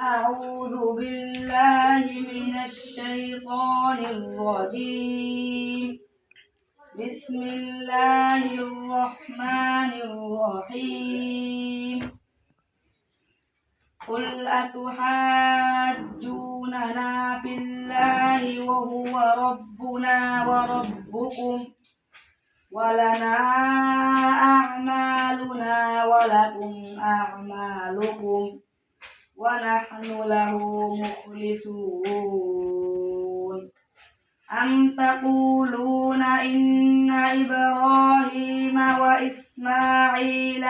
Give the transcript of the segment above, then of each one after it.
أعوذ بالله من الشيطان الرجيم. بسم الله الرحمن الرحيم. قل أتحاجوننا في الله وهو ربنا وربكم ولنا أعمالنا ولكم أعمالكم ونحن له مخلصون. أم تقولون إن إبراهيم وإسماعيل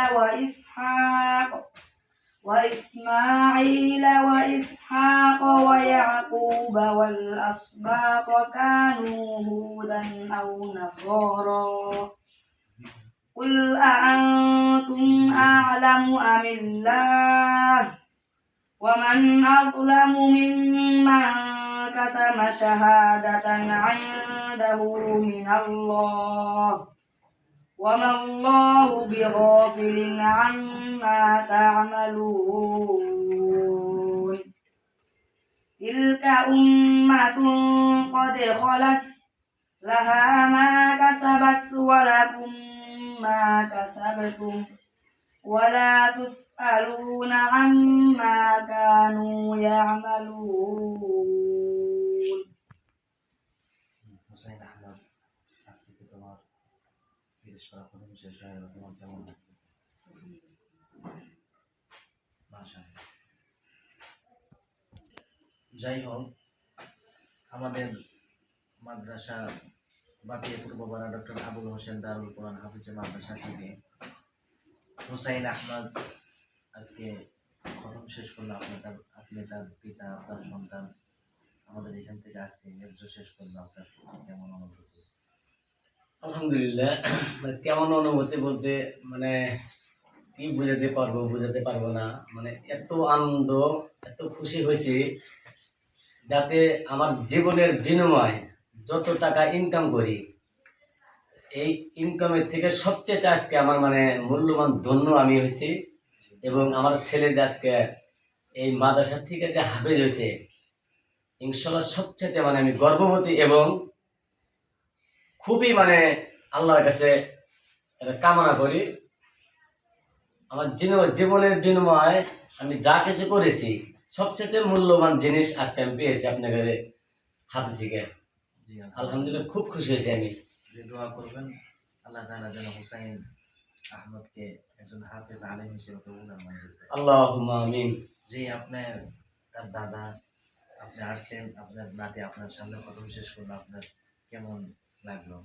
وإسحاق ويعقوب والأسباط كانوا هودا أو نصارى قل أأنتم أعلم أم الله ومن أظلم ممن كتم شهادة عنده من الله وما الله بغافل عما تعملون. تلك أمة قد خلت لها ما كسبت ولكم ما كسبتم ولا تسألون عما كانوا يعملون. হুসাইন আহমদ, আজ থেকে তোমার বিদেশ করা প্রথম শেষ হয়ে গেল, তোমার কেমন লাগতেছে? মাশাআল্লাহ। যাই হোক, আমাদের মাদ্রাসা বাটিয়া পূর্বপাড়া ডক্টর আবুল হোসেন দারুল কোরআন হাফিজে মাদ্রাসা থেকে হুসাইন আহমদ আজকে প্রথম শেষ করলো। আপনি তার পিতা, আপনার সন্তান আমাদের এখান থেকে আজকে হেফজ শেষ করলো। আপনার কেমন অনুভূতি? আলহামদুলিল্লাহ, কেমন অনুভূতি বলতে কি বুঝাতে পারবো না। এত আনন্দ, এত খুশি হয়েছি, যাতে আমার জীবনের বিনিময় যত টাকা ইনকাম করি, এই ইনকামের থেকে সবচেয়ে আজকে আমার মূল্যবান ধন্য আমি হয়েছি। এবং আমার ছেলে আজকে এই মাদ্রাসা থেকে যে হাফেজ হয়েছে, ইনশাল্লাহ সবচেয়ে আমি গর্ববতী এবং খুবই আল্লাহর কাছে এটা কামনা করি। আমার জীবনের বিনিময়ে আমি যা কিছু করেছি, সবচেয়ে মূল্যবান জিনিস আজকে আমি পেয়েছি আপনাদের হাতে থেকে। আলহামদুলিল্লাহ, খুব খুশি হয়েছি আমি। দোয়া করবেন আল্লাহ তাআলা যেন হুসাইন আহমদকে একজন হাফেজ আলেম হিসেবে কবুল আর মঞ্জুর করেন। আল্লাহুম্মা আমিন। যে আপনার তার দাদা, আপনি আসছেন, আপনার নাতি আপনার সামনে প্রথম শেষ করলো, আপনার কেমন লাগলো?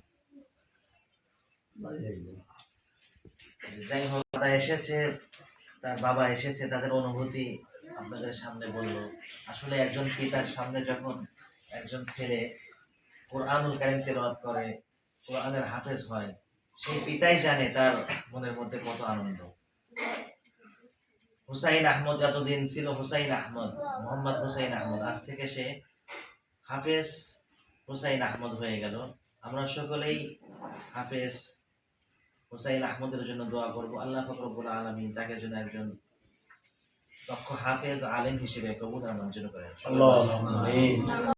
যাই হোক, দাদা এসেছে, তার বাবা এসেছে, তাদের অনুভূতি আপনাদের সামনে বললো। আসলে একজন পিতার সামনে যখন একজন ছেলে কোরআনুল কারীম তেলাওয়াত করে, কোরআনের হাফেজ হয়, সেই পিতাই জানে তার মনের মধ্যে কত আনন্দ। হুসাইন আহমদ এতদিন ছিল হুসাইন আহমদ, মোহাম্মদ হুসাইন আহমদ, আজ থেকে সে হাফেজ হুসাইন আহমদ হয়ে গেল। আমরা সকলেই হাফেজ হুসাইন আহমদের জন্য দোয়া করব। আল্লাহ পাক রব্বুল আলামিন তাকে যেন একজন দক্ষ হাফেজ আলেম হিসেবে কবুল আর মঞ্জুর করেন।